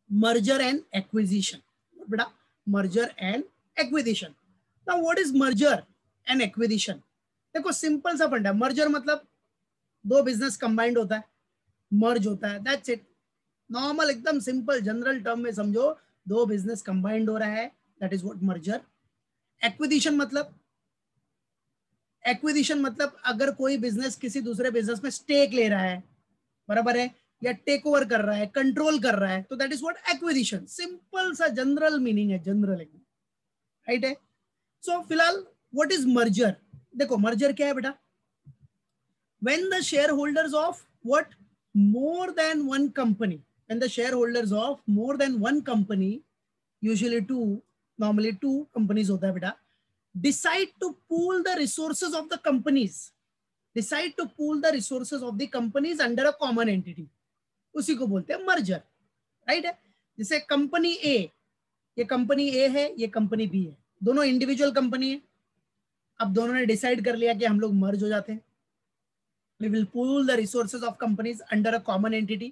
merger and acquisition. बेटा merger and acquisition. Now what is merger and acquisition? देखो simple सा फंडा है. मर्जर मतलब दो बिजनेस कंबाइंड होता है, मर्ज होता है, दैट्स इट. नॉर्मल एकदम सिंपल जनरल टर्म में समझो, दो बिजनेस कंबाइंड हो रहा है, that is what merger. Acquisition मतलब अगर कोई बिजनेस किसी दूसरे बिजनेस में स्टेक ले रहा है, बराबर है, या टेक ओवर कर रहा है, कंट्रोल कर रहा है, तो that is what acquisition. Simple सा जनरल मीनिंग है, जनरल एकदम, राइट है. सो फिलहाल व्हाट इज मर्जर? देखो मर्जर क्या है बेटा? when the shareholders of what more than one company, when the shareholders of more than one company, usually two, normally two companies hota hai beta, decide to pool the resources of the companies, decide to pool the resources of the companies under a common entity, उसी को बोलते हैं merger, right है. जैसे company ए, ये company ए है, ये company B है, दोनों इंडिविजुअल कंपनी है. अब दोनों ने डिसाइड कर लिया कि हम लोग मर्ज हो जाते हैं. We will pool the resources of companies under a common entity.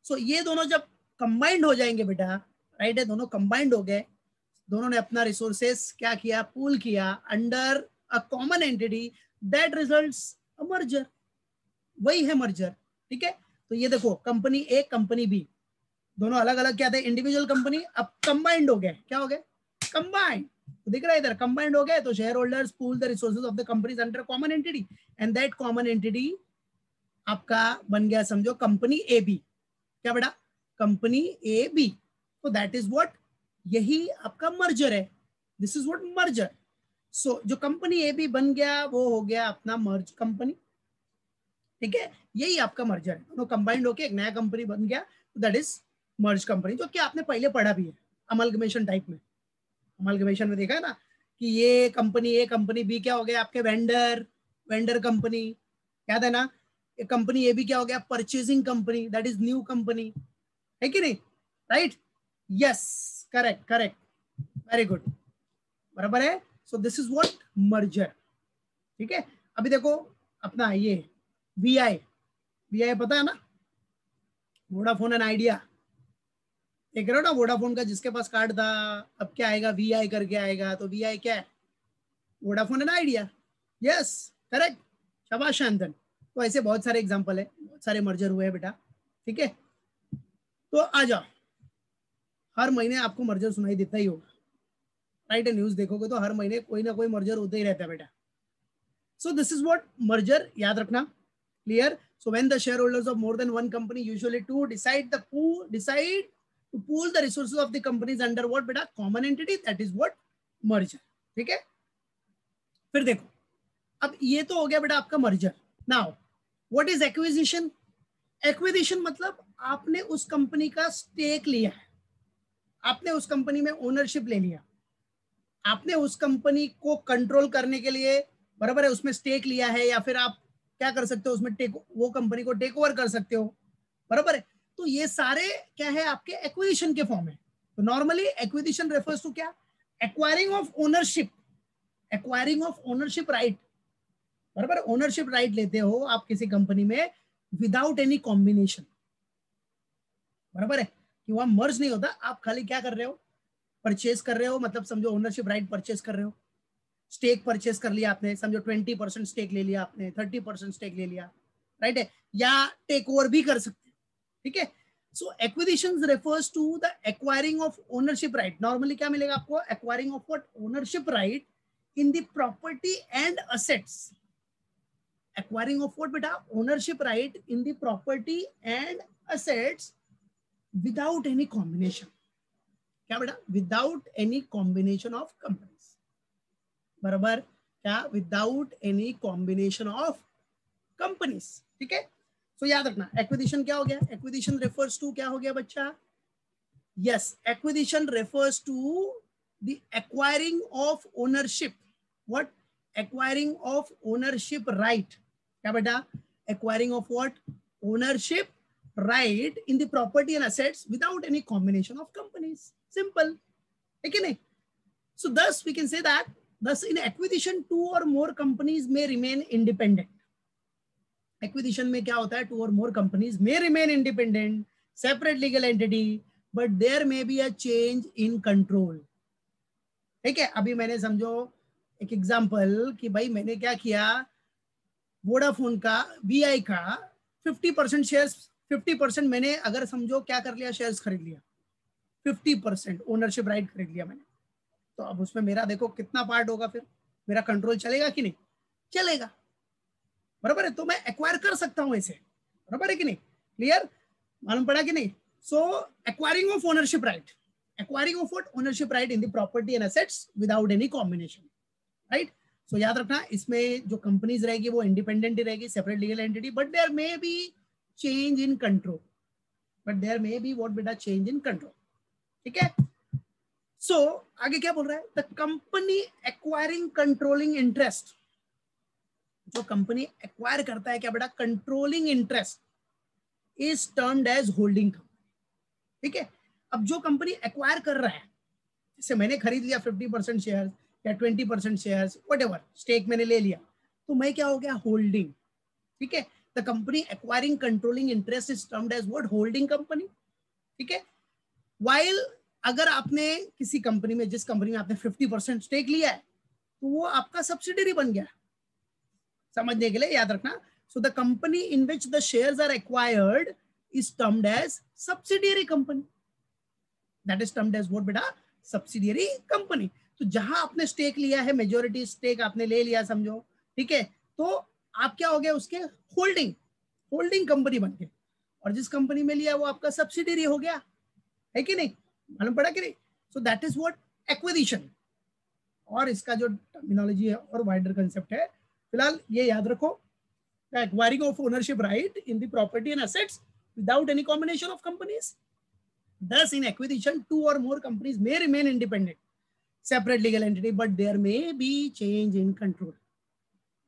So ये दोनों जब कंबाइंड हो जाएंगे बेटा, राइट है, दोनों कंबाइंड हो गए, दोनों ने अपना रिसोर्सेस क्या किया, पूल किया under a common entity, that results a merger. वही है मर्जर, ठीक है. तो ये देखो कंपनी ए कंपनी बी दोनों अलग अलग क्या थे, इंडिविजुअल कंपनी, अब कंबाइंड हो गए. क्या हो गए? कंबाइंड. तो दिख रहा है इधर कंबाइंड हो गए, तो share holders pool the resources of the companies under common entity, and that common entity आपका बन गया समझो कंपनी ए बी. क्या बेटा? Company A B. तो दैट इज व्हाट, यही आपका मर्जर है. This is what merger. So जो कंपनी ए बी बन गया वो हो गया अपना मर्ज कंपनी, ठीक है. यही आपका मर्जर है, दोनों कंबाइंड होके एक नया कंपनी बन गया, दैट इज मर्ज कंपनी. जो कि आपने पहले पढ़ा भी है अमलगमेशन टाइप में. अमलगमेशन में देखा है ना कि ये कंपनी ए कंपनी बी क्या हो गया आपके वेंडर कंपनी, याद है ना. कंपनी ए भी क्या हो गया, purchasing company, that is new company, है कि नहीं, right. Yes, correct correct, very good, बराबर है. So this is what merger, ठीक है. अभी देखो अपना ये वीआई पता है ना, वोडाफोन एंड आइडिया, देख रहे हो ना, वोडाफोन का जिसके पास कार्ड था, अब क्या आएगा, वीआई करके आएगा. तो वीआई क्या है? Vodafone and idea. Yes, correct, शाबाश शांतन. तो ऐसे बहुत सारे एग्जांपल है, बहुत सारे मर्जर हुए हैं बेटा, ठीक है. तो आ जाओ, हर महीने आपको मर्जर सुनाई देता ही होगा, राइट है. न्यूज देखोगे तो हर महीने कोई ना कोई मर्जर होता ही रहता है बेटा. So this is what merger, याद रखना, clear. So when the share holders of more than one company usually to decide to pool the resources of the companies under what बेटा, common entity, that is what merger, ठीक है. फिर देखो, अब ये तो हो गया बेटा आपका merger. Now what is acquisition? Acquisition मतलब आपने उस कंपनी का स्टेक लिया है, आपने उस कंपनी में ओनरशिप ले लिया, आपने उस कंपनी को कंट्रोल करने के लिए, बराबर है, उसमें स्टेक लिया है, या फिर आप क्या कर सकते हो, उसमें वो कंपनी को टेक ओवर कर सकते हो, बराबर है. तो ये सारे क्या है आपके एक्विजिशन के फॉर्म है. तो नॉर्मली एक्विजिशन रेफर्स टू क्या, acquiring of ownership, acquiring of ownership right, बराबर. ओनरशिप राइट लेते हो आप किसी कंपनी में विदाउट एनी कॉम्बिनेशन, बराबर है, कि वहां मर्ज नहीं होता, आप खाली क्या कर रहे हो, परचेज कर रहे हो, मतलब समझो ओनरशिप राइट परचेज कर रहे हो, स्टेक परचेज कर लिया आपने, समझो 20% स्टेक ले लिया आपने, 30% स्टेक ले लिया, राइट है, या टेक ओवर भी कर सकते, ठीक है. So acquisition refers to the acquiring of ownership right. Normally क्या मिलेगा आपको, acquiring of what, ownership right in the property and assets. Acquiring of what beta, ownership right in the property and assets without any combination. क्या बेटा, without any combination of companies, बराबर क्या, without any combination of companies, ठीक है. सो याद रखना acquisition क्या हो गया, एक्विजिशन रेफर्स टू क्या हो गया बच्चा, yes, acquisition refers to the acquiring of ownership, what, acquiring of ownership right. क्या बेटा, acquiring of what, ownership right in the property and assets without any combination of companies. Simple है कि नहीं. So thus we can say that, thus in acquisition two or more companies may remain independent. Acquisition में क्या होता है, two और more companies may remain independent, separate legal entity, but there may be a change in control. ठीक है, अभी मैंने समझो एक एग्जांपल कि भाई मैंने क्या किया, वोडाफोन का वीआई का 50% शेयर्स, 50% मैंने अगर समझो क्या कर लिया, शेयर्स खरीद लिया, 50% ओनरशिप राइट खरीद लिया मैंने, तो अब उसमें मेरा देखो कितना पार्ट होगा, फिर मेरा कंट्रोल चलेगा कि नहीं चलेगा, बराबर है। तो मैं एक्वायर कर सकता हूं ऐसे, बराबर है कि नहीं, क्लियर, मालूम पड़ा कि नहीं। So acquiring of ownership right, acquiring of ownership right in the property and assets without any combination, right. So याद रखना, इसमें जो कंपनीज रहेगी वो इंडिपेंडेंट ही रहेगी, separate legal entity, but there may be change in control, but there may be what बेटा, change in control, ठीक है। सो आगे क्या बोल रहा है, the company acquiring controlling interest, जो कंपनी एक्वायर करता है क्या बेटा, controlling interest, is termed as holding company, ठीक है। अब जो कंपनी एक्वायर कर रहा है, जैसे मैंने खरीद लिया 50% शेयर या 20% शेयर्स, व्हाटएवर स्टेक मैंने ले लिया, तो मैं क्या हो गया, होल्डिंग, ठीक है। The company acquiring controlling interest is termed as what, holding company, ठीक है। वाइल अगर आपने किसी कंपनी में, जिस कंपनी में आपने 50% स्टेक लिया है, तो वो आपका सब्सिडरी बन गया, समझने के लिए याद रखना। So the company in which the shares are acquired is termed as subsidiary company, that is termed as what बेटा, सब्सिडियरी कंपनी। तो जहां आपने स्टेक लिया है, मेजोरिटी स्टेक आपने ले लिया समझो, ठीक है, तो आप क्या हो गया, उसके होल्डिंग, होल्डिंग कंपनी बन गए, और जिस कंपनी में लिया वो आपका सब्सिडियरी हो गया, है कि नहीं, मालूम पड़ा कि नहीं। So that is what acquisition, और इसका जो टर्मिनोलॉजी है और वाइडर कंसेप्ट है, फिलहाल ये याद रखो, the acquiring of ownership right in the property and assets without any combination of companies. Thus, in acquisition, two or more companies may remain independent, separate legal entity, but there may be change in control.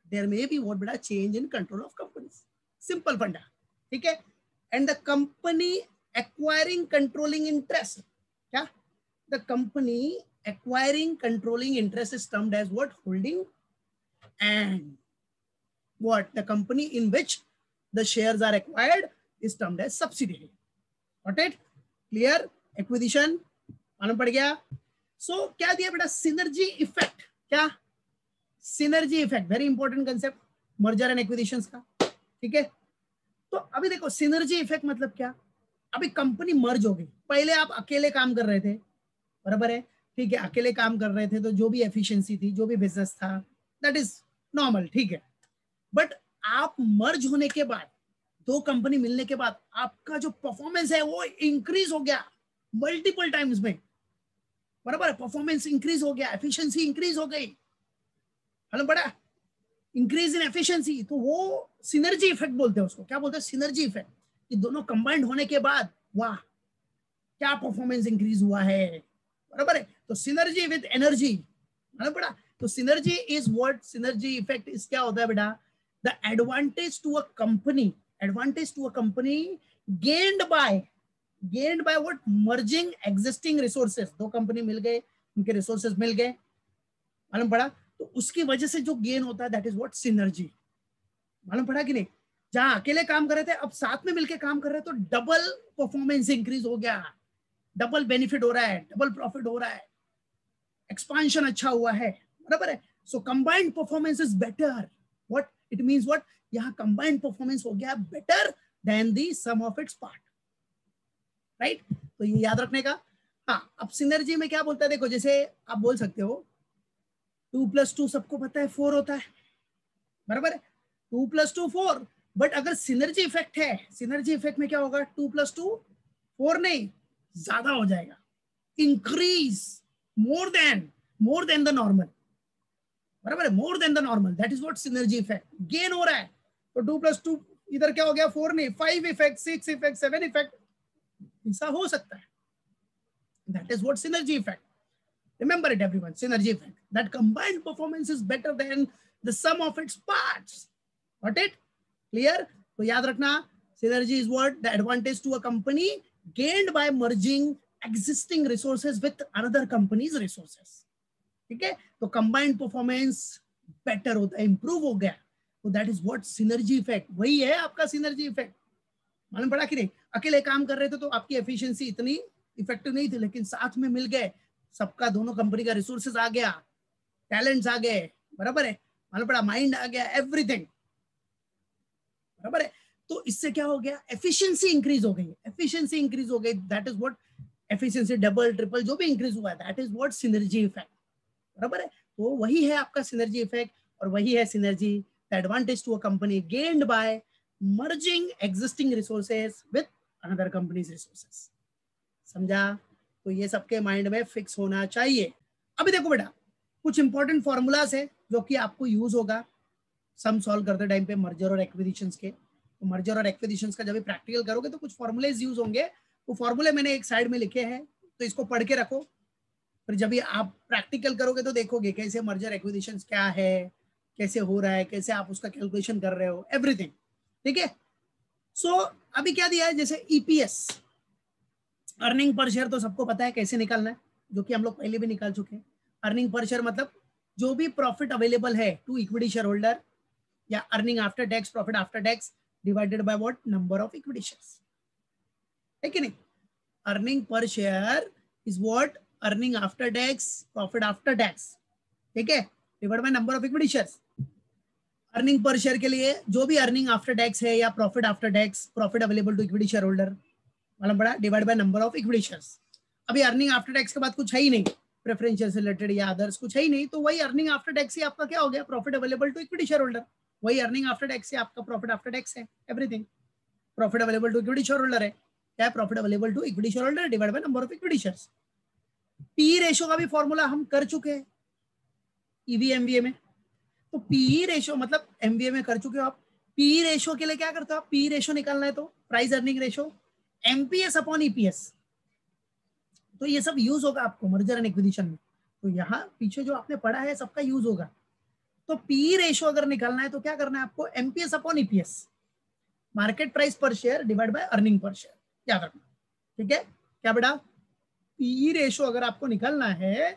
There may be what beta, change in control of companies. Simple funda, ठीक है। And the company acquiring controlling interest, क्या? The company acquiring controlling interest is termed as what, holding, and what, the company in which the shares are acquired is termed as subsidiary. Got it? Clear, acquisition मालूम पड़ गया। सो क्या दिया बेटा, synergy effect, क्या, synergy effect, very important concept merger and acquisitions का, ठीक है। तो अभी देखो सिनर्जी इफेक्ट मतलब क्या, अभी कंपनी मर्ज हो गई, पहले आप अकेले काम कर रहे थे, बराबर है, ठीक है, अकेले काम कर रहे थे, तो जो भी एफिशिएंसी थी, जो भी बिजनेस था, दैट इज नॉर्मल, ठीक है। बट आप मर्ज होने के बाद, दो कंपनी मिलने के बाद आपका जो परफॉर्मेंस है वो इंक्रीज हो गया मल्टीपल टाइम्स में, बराबर, परफॉर्मेंस इंक्रीज हो गया, एफिशिएंसी इंक्रीज हो गई, हेलो बड़ा, इंक्रीज इन एफिशिएंसी, तो वो सिनर्जी इफेक्ट बोलते हैं उसको, क्या बोलते हैं, सिनर्जी इफेक्ट। ये दोनों कंबाइंड होने के बाद वाह क्या परफॉर्मेंस इंक्रीज हुआ है, बराबर है। तो सिनर्जी विद एनर्जी, हेलो बड़ा, तो synergy is what, synergy effect is क्या होता है बेटा, the advantage to a company, advantage to a company gained by what, merging existing resources, दो कंपनी मिल गए, उनके रिसोर्सेज मिल गए, मालूम पड़ा, तो उसकी वजह से जो गेन होता है दैट इज व्हाट, सिनर्जी, मालूम पड़ा कि नहीं। जहां अकेले काम कर रहे थे, अब साथ में मिलके काम कर रहे हैं, तो डबल परफॉर्मेंस इंक्रीज हो गया, डबल बेनिफिट हो रहा है, डबल प्रॉफिट हो रहा है, एक्सपांशन अच्छा हुआ है, बराबर है। So combined performance is better, what it means, what, यहाँ कंबाइंड परफॉर्मेंस हो गया better than the sum of its part, right. तो ये याद रखने का। हाँ, अब सिनर्जी में क्या बोलता है, देखो जैसे आप बोल सकते हो 2+2 सबको पता है 4 होता है, बराबर है, 2+2 4, बट अगर सिनर्जी इफेक्ट है, सिनर्जी इफेक्ट में क्या होगा, 2+2 4 नहीं, ज्यादा हो जाएगा, increase, more than the normal, बराबर है, more than the normal, that is what synergy effect, gain हो रहा है। तो 2+2 इधर क्या हो गया, 4 नहीं, 5 इफेक्ट, 6 इफेक्ट, 7 इफेक्ट, ऐसा हो सकता है, that is what synergy effect. Remember it everyone, synergy effect, that combined performance is better than the sum of its parts. Got it? Clear? तो याद रखना, synergy is what, the advantage to a company gained by merging existing resources with another company's resources. ठीक है, तो combined performance better होता है, improve हो गया, तो that is what, synergy effect, वही है आपका सिनर्जी इफेक्ट, मालूम पड़ा कि नहीं। अकेले काम कर रहे थे तो आपकी एफिशिएंसी इतनी इफेक्टिव नहीं थे, लेकिन साथ में मिल गए, सबका दोनों कंपनी का रिसोर्सेज आ गया, टैलेंट्स आ गए, बराबर है, मालूम पड़ा, माइंड आ गया, एवरीथिंग, बराबर है। तो इससे क्या हो गया, एफिशिएंसी इंक्रीज हो गई, एफिशिएंसी इंक्रीज हो गई, that is what efficiency, double triple जो भी इंक्रीज हुआ है, that is what synergy effect, बराबर है। तो वही है आपका सिनर्जी इफेक्ट, और वही है synergy, the advantage to a company gained by merging existing resources with another company's resources. समझा? तो ये सबके माइंड में फिक्स होना चाहिए। अभी देखो बेटा, कुछ इंपॉर्टेंट फॉर्मूलाज है जो कि आपको यूज होगा सम सॉल्व करते टाइम पे मर्जर और एक्विजिशंस के। तो मर्जर और एक्विजिशंस का जब भी प्रैक्टिकल करोगे तो कुछ फॉर्मूलेज यूज होंगे, वो फॉर्मूले मैंने एक साइड में लिखे हैं, तो इसको पढ़ के रखो, फिर जब भी आप प्रैक्टिकल करोगे तो देखोगे कैसे मर्जर एक्विजिशंस क्या है, कैसे हो रहा है, कैसे आप उसका कैलकुलेशन कर रहे हो, एवरीथिंग, ठीक है। सो अभी क्या दिया है, जैसे ईपीएस, अर्निंग पर शेयर, तो सबको पता है कैसे निकालना है, जो कि हम लोग पहले भी निकाल चुके हैं। अर्निंग पर शेयर मतलब जो भी profit available to equity equity share holder, या earning after tax, profit after tax divided by what, number of equity shares, है कि नहीं। Earning per share is what, earning after tax, profit after tax, ठीक है, divide by number of equity shares. Earning per share के लिए जो भी earning after tax है या profit after tax, profit available to equity share holder, मालूम पड़ा, divide by number of equity shares. अभी अर्निंग आफ्टर टैक्स के बाद कुछ है ही नहीं, प्रेफरेंशियल से रिलेटेड या अदर्स कुछ है ही नहीं, तो वही अर्निंग आफ्टर टैक्स ही आपका क्या हो गया, profit available to equity share holder, वही अर्निंग आफ्टर टैक्स से आपका प्रॉफिट आफ्टर टैक्स है, everything. Profit available to equity share holder है क्या, profit available to equity share holder divide by number of equity shares. P ratio का भी formula हम कर चुके हैं ईवी एमबीए में, तो पी रेशियो मतलब एमबीए में कर चुके हो आप। पी रेशियो के लिए क्या करते हो आप, पी रेशियो निकालना है तो price earning ratio, MPS upon EPS, तो ये सब यूज होगा आपको मर्जर एंड एक्विजिशन में, तो यहाँ पीछे जो आपने पढ़ा है सबका यूज होगा। तो पी रेशियो अगर निकालना है तो क्या करना है आपको, MPS upon EPS, market price per share divide by earning per share, याद रखना, ठीक है। क्या बेटा, पी रेशियो अगर आपको निकालना है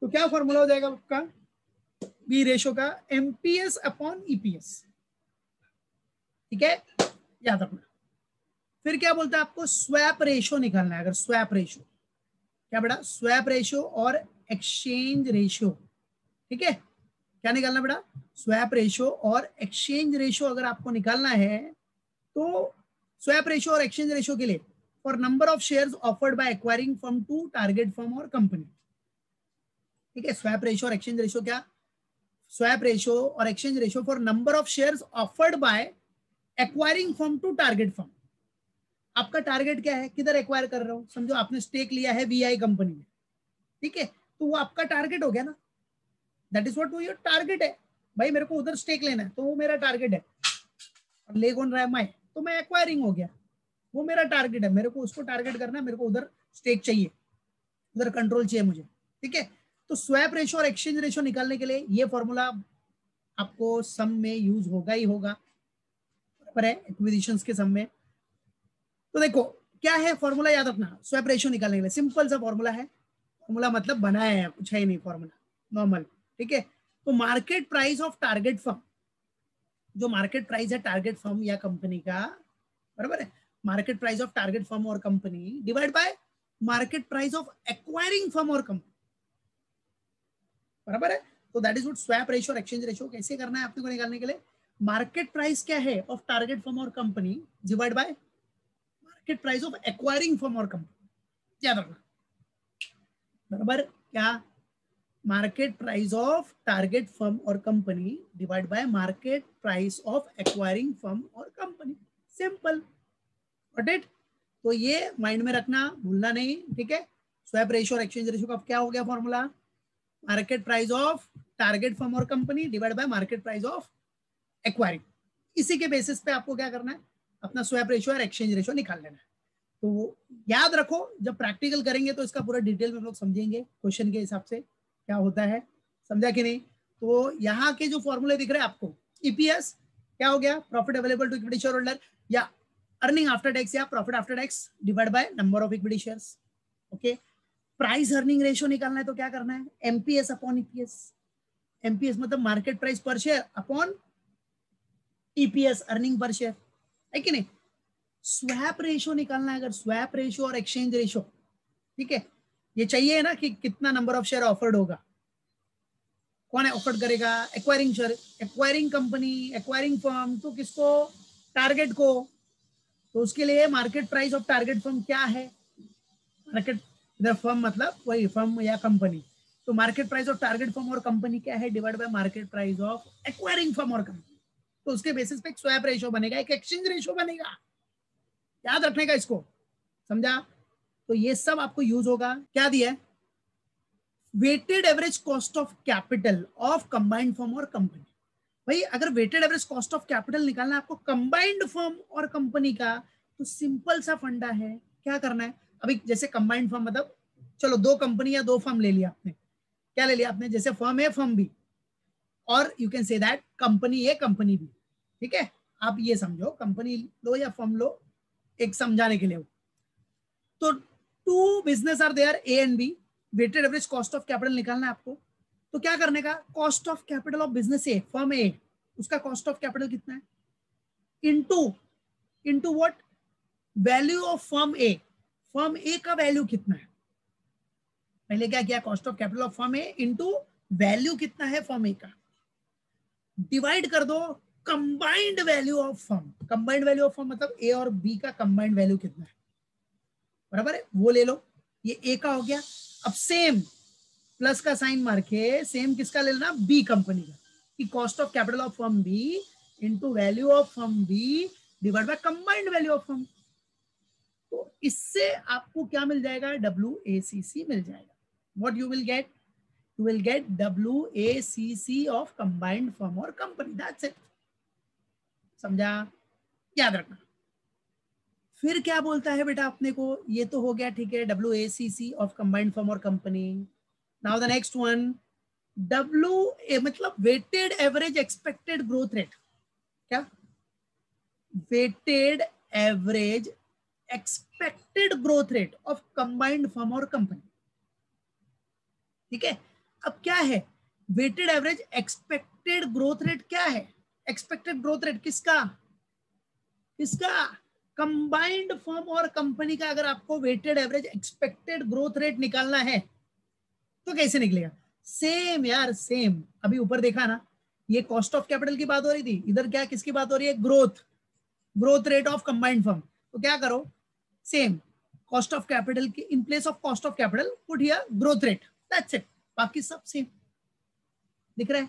तो क्या फॉर्मूला हो जाएगा आपका, पी रेशियो का एमपीएस अपॉन ईपीएस, ठीक है, याद रखना। फिर क्या बोलता है आपको, स्वैप रेशियो निकालना है, अगर स्वैप रेशियो, क्या बेटा, स्वैप रेशियो और एक्सचेंज रेशियो, ठीक है, क्या निकालना बेटा, स्वैप रेशियो और एक्सचेंज रेशियो अगर आपको निकालना है तो स्वैप रेशियो और एक्सचेंज रेशियो के लिए for number of shares offered by acquiring firm to target firm और कंपनी, ठीक है। स्वैप रेशियो और एक्सचेंज रेशियो क्या, स्वैप रेशियो और exchange ratio for number of shares offered by acquiring firm to target firm. आपका target क्या है, किधर एक्वायर कर रहे हो, समझो आपने स्टेक लिया है वीआई कंपनी में, ठीक है, तो वो आपका टारगेट हो गया ना, दैट इज व्हाट वो योर टारगेट है, भाई मेरे को उधर स्टेक लेना है तो वो मेरा टारगेट है, और ले कौन रहा है, मैं, तो मैं एक्वायरिंग हो गया, वो मेरा टारगेट है, मेरे को उसको टारगेट करना है, मेरे को उधर स्टेक चाहिए, उधर कंट्रोल चाहिए मुझे, ठीक है। तो स्वैप रेशियो और एक्सचेंज रेशियो निकालने के लिए ये फॉर्मूला आपको सम में यूज होगा ही होगा, बराबर है, एक्विजिशंस के सम में। तो देखो क्या है फॉर्मूला, याद रखना, स्वैप रेशियो निकालने के लिए सिंपल सा फॉर्मूला है, फॉर्मूला मतलब बनाया है, कुछ है ही नहीं फॉर्मूला, नॉर्मल, ठीक है। तो market price of target firm, जो मार्केट प्राइस है टारगेट फर्म या कंपनी का, बराबर है, market price of target firm और company divide by market price of acquiring firm और कंपनी, बराबर है। तो that is what swap ratio और एक्सचेंज रेशियो कैसे करना है अपने को निकालने के लिए, मार्केट प्राइस क्या है ऑफ टारगेट फर्म और company divide by market price of acquiring firm और कंपनी, याद रखना, बराबर क्या, market price of target firm और company divide by market price of acquiring firm और कंपनी, सिंपल, गॉट इट। तो ये माइंड में रखना, भूलना नहीं, ठीक है। स्वैप रेशियो और एक्सचेंज रेशियो का क्या हो गया formula, market price of target firm और company divide by market price of acquiring, इसी के बेसिस पे आपको क्या करना है, अपना स्वैप रेशियो और एक्सचेंज रेशियो निकाल लेना है। तो याद रखो, जब प्रैक्टिकल करेंगे तो इसका पूरा डिटेल में हम लोग समझेंगे क्वेश्चन के हिसाब से क्या होता है, समझा कि नहीं। तो यहाँ के जो फॉर्मूले दिख रहे हैं आपको, ईपीएस क्या हो गया, profit available to equity share holder, या अर्निंग आफ्टर टैक्स या profit after tax divide by number of equity shares, okay. Price earning ratio निकालना है तो क्या करना है, एमपीएस अपॉन ईपीएस, एमपीएस मतलब market price per share upon EPS earning per share, है कि नहीं। स्वैप रेशियो निकालना है, अगर स्वैप रेशियो और एक्सचेंज रेशियो ठीक है, ये चाहिए ना कि कितना नंबर ऑफ शेयर ऑफर्ड होगा, कौन ऑफर करेगा, acquiring share, acquiring company, acquiring firm, तो किसको, टारगेट को, तो उसके लिए market price of target firm क्या है, मार्केट, इधर फर्म मतलब वही फर्म या कंपनी, तो market price of target firm और कंपनी क्या है, divide by market price of acquiring firm और कंपनी, तो उसके बेसिस पे एक स्वैप रेशियो बनेगा, एक एक्सचेंज रेशियो बनेगा, याद रखने का इसको, समझा। तो ये सब आपको यूज होगा, क्या दिया है, weighted average cost of capital of combined firm और कंपनी। भाई अगर weighted average cost of capital निकालना है आपको कंबाइंड फर्म और कंपनी का, तो सिंपल सा फंडा है, क्या करना है, अभी जैसे कंबाइंड फर्म मतलब चलो दो कंपनी या दो फर्म ले लिया आपने, क्या ले लिया आपने, जैसे फर्म ए फर्म बी, और you can say that company A company B, ठीक है, आप ये समझो कंपनी लो या फर्म लो, एक समझाने के लिए, तो two business are there A and B, weighted average cost of capital निकालना है आपको, तो क्या करने का, cost of capital of business A, firm A, उसका कॉस्ट ऑफ कैपिटल कितना है, into into what, value of firm A का वैल्यू कितना है, पहले क्या किया, cost of capital of firm A into value कितना है फर्म ए का, डिवाइड कर दो combined value of firm, combined value of firm मतलब ए और बी का कंबाइंड वैल्यू कितना है, बराबर है, वो ले लो, ये ए का हो गया। अब सेम प्लस का साइन मार के सेम किसका ले लेना, बी कंपनी का, कि cost of capital of firm B into value of firm B divide by combined value of firm, तो इससे आपको क्या मिल जाएगा, WACC मिल जाएगा, what you will get, you will get WACC of combined firm or company, that's it, समझा, याद रखना। फिर क्या बोलता है बेटा अपने को, ये तो हो गया ठीक है, WACC of combined firm or company, now the next one, WA मतलब weighted average expected growth rate, क्या, weighted average expected growth rate of combined firm और कंपनी, ठीक है। अब क्या है, weighted average expected growth rate क्या है, एक्सपेक्टेड ग्रोथ रेट किसका, किसका, कंबाइंड फर्म और कंपनी का, अगर आपको weighted average expected growth rate निकालना है तो कैसे निकलेगा, सेम यार सेम, अभी ऊपर देखा ना, ये कॉस्ट ऑफ कैपिटल की बात हो रही थी, इधर क्या किसकी बात हो रही है, growth rate of combined firm, तो क्या करो, सेम कॉस्ट ऑफ कैपिटल की in place of cost of capital put here growth rate, that's it, बाकी सब सेम दिख रहा है।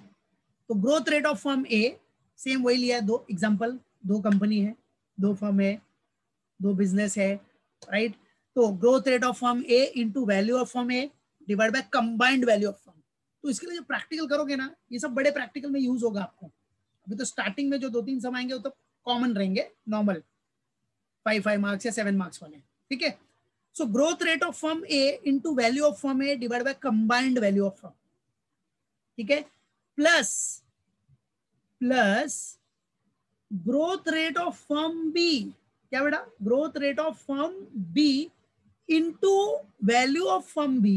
तो growth rate of firm A same वही लिया है, दो एग्जांपल, दो कंपनी है, दो फर्म है, दो बिजनेस है, राइट, तो growth rate of firm A into value of firm A divide by combined value of firm, तो इसके लिए जो प्रैक्टिकल करोगे ना, ये सब बड़े प्रैक्टिकल में यूज होगा आपको, अभी तो स्टार्टिंग में जो 2-3 सम आएंगे वो तो कॉमन रहेंगे, नॉर्मल 5 मार्क्स या 7 मार्क्स वाले, ठीक है। So growth rate of firm A into value of firm A divided by combined value of firm, ठीक है, plus growth rate of firm B, क्या बेटा, growth rate of firm B into value of firm B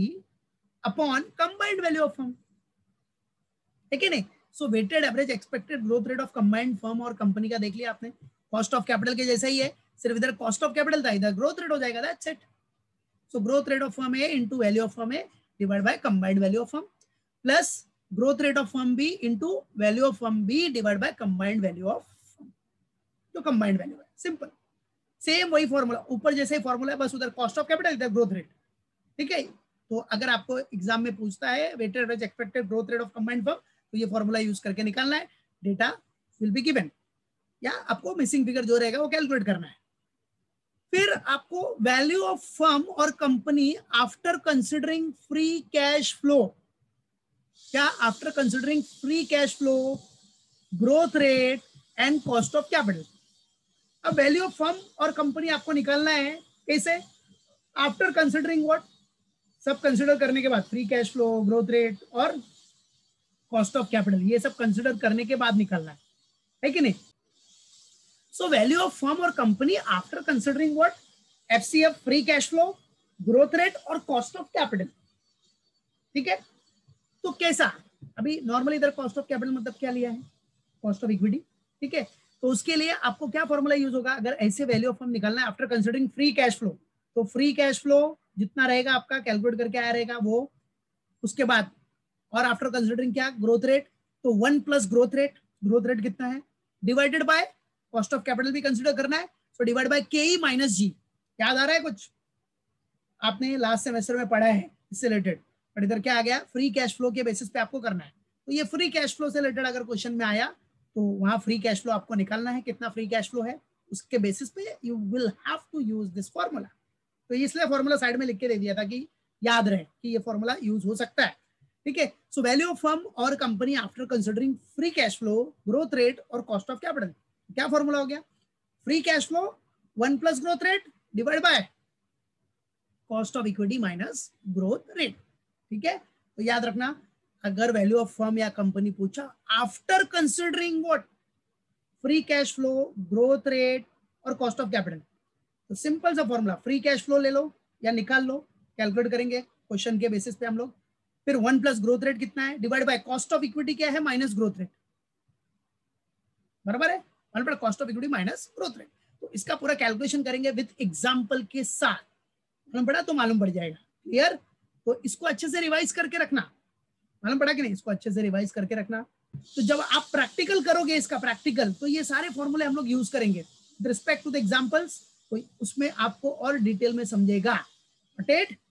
upon combined value of firm, है कि नहीं। So weighted average expected growth rate of combined firm और company का देख लिया आपने, कॉस्ट ऑफ कैपिटल के जैसा ही है, सिर्फ इधर कॉस्ट ऑफ कैपिटल था, इधर ग्रोथ रेट हो जाएगा, that's it. So growth rate of firm A into value of firm A divided by combined value of firm plus growth rate of firm B into value of firm B divided by combined value of firm, तो combined value है, simple, same वही formula, ऊपर जैसे ही formula है, बस उधर cost of capital, इधर ग्रोथ रेट, ठीक है। तो अगर आपको एग्जाम में पूछता है weighted average expected growth rate of combined firm, तो ये फॉर्मूला यूज करके निकालना है, डेटा विल बी गिवन, या आपको मिसिंग फिगर जो रहेगा वो कैलकुलेट करना है। फिर आपको वैल्यू ऑफ फर्म और company after considering free cash flow, क्या, after considering free cash flow, growth rate and cost of capital. अब वैल्यू ऑफ फर्म और कंपनी आपको निकालना है कैसे, आफ्टर कंसिडरिंग व्हाट, सब कंसिडर करने के बाद, free cash flow, growth rate और कॉस्ट ऑफ कैपिटल, ये सब कंसिडर करने के बाद निकालना है कि नहीं। So value of firm or company after considering what, FCF, free cash flow, growth rate और cost of capital, ठीक है। तो कैसा, अभी नॉर्मली इधर कॉस्ट ऑफ कैपिटल मतलब क्या लिया है, कॉस्ट ऑफ इक्विटी, ठीक है। तो उसके लिए आपको क्या फॉर्मूला यूज होगा, अगर ऐसे वैल्यू ऑफ फर्म निकालना है after considering free cash flow, तो फ्री कैश फ्लो जितना रहेगा आपका कैलकुलेट करके आया रहेगा वो, उसके बाद और आफ्टर कंसिडरिंग क्या, ग्रोथ रेट, तो 1 प्लस ग्रोथ रेट कितना है, divided by cost of capital भी कंसिडर करना है, सो डिवाइड बाय के ई माइनस जी। याद आ रहा है कुछ, आपने लास्ट सेमेस्टर में पढ़ा है इससे रिलेटेड, बट इधर क्या आ गया, फ्री कैश फ्लो के बेसिस पे आपको करना है। तो ये फ्री कैश फ्लो से रिलेटेड अगर क्वेश्चन में आया तो वहां फ्री कैश फ्लो आपको निकालना है, कितना फ्री कैश फ्लो है, उसके बेसिस पे you will have to use this formula. तो इसलिए फॉर्मूला साइड में लिख के दे दिया था कि याद रहे कि ये फॉर्मूला यूज हो सकता है, ठीक है। सो वैल्यू ऑफ फर्म और company after considering free cash flow, growth rate और कॉस्ट ऑफ कैपिटल, क्या फॉर्मूला हो गया, free cash flow 1 plus growth rate divide by cost of equity minus growth rate, ठीक है। तो याद रखना, अगर वैल्यू ऑफ फर्म या कंपनी पूछा after considering what, free cash flow, growth rate और कॉस्ट ऑफ कैपिटल, तो सिंपल सा फॉर्मूला, फ्री कैश फ्लो ले लो या निकाल लो, कैलकुलेट करेंगे क्वेश्चन के बेसिस पे हम लोग, फिर 1 प्लस ग्रोथ रेट कितना है divide by cost of equity क्या है माइनस ग्रोथ रेट, बराबर है, 1 plus cost of equity minus growth rate. तो इसका पूरा कैलकुलेशन करेंगे विद एग्जांपल के साथ, मालूम पड़ा तो मालूम पड़ जाएगा, क्लियर। तो इसको अच्छे से रिवाइज करके रखना, मालूम पड़ा कि नहीं, इसको अच्छे से रिवाइज करके रखना। तो जब आप प्रैक्टिकल करोगे इसका प्रैक्टिकल, तो ये सारे फॉर्मूले हम लोग यूज करेंगे with respect to the examples, तो उसमें आपको और डिटेल में समझेगा, अटेड।